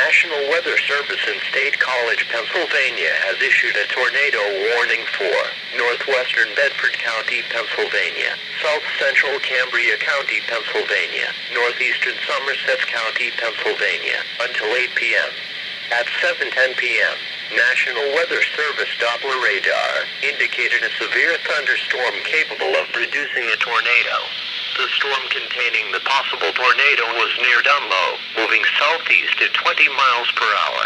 National Weather Service in State College, Pennsylvania has issued a tornado warning for northwestern Bedford County, Pennsylvania, south central Cambria County, Pennsylvania, northeastern Somerset County, Pennsylvania, until 8 p.m. At 7:10 p.m., National Weather Service Doppler radar indicated a severe thunderstorm capable of producing a tornado. The storm containing the possible tornado was near Dunlow, moving southeast at 20 miles per hour.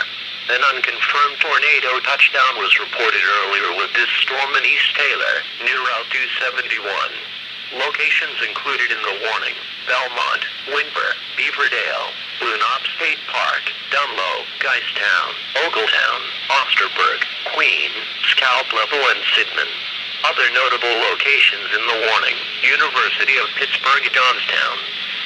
An unconfirmed tornado touchdown was reported earlier with this storm in East Taylor, near Route 271. Locations included in the warning: Belmont, Windber, Beaverdale, Blenheim State Park, Dunlow, Johnstown, Ogletown, Osterburg, Queen, Scalp Level, and Sidman. Other notable locations in the warning: University of Pittsburgh, Johnstown.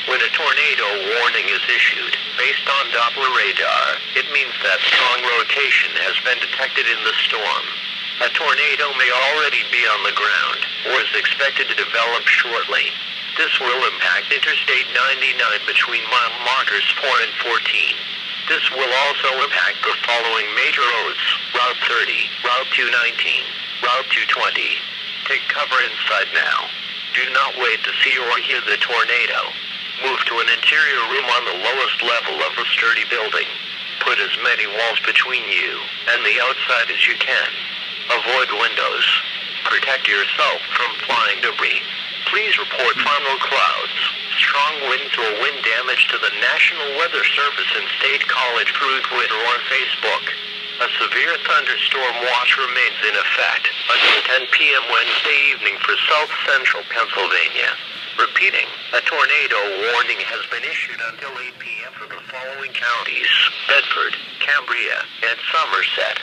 When a tornado warning is issued, based on Doppler radar, it means that strong rotation has been detected in the storm. A tornado may already be on the ground, or is expected to develop shortly. This will impact Interstate 99 between mile markers 4 and 14. This will also impact the following major roads: Route 30, Route 219, Route 220. Take cover inside now. Do not wait to see or hear the tornado. Move to an interior room on the lowest level of a sturdy building. Put as many walls between you and the outside as you can. Avoid windows. Protect yourself from flying debris. Please report final clouds, strong winds, or wind damage to the National Weather Service and State College through Twitter or Facebook. A severe thunderstorm watch remains in effect until 10 p.m. Wednesday evening for south central Pennsylvania. Repeating, a tornado warning has been issued until 8 p.m. for the following counties: Bedford, Cambria, and Somerset.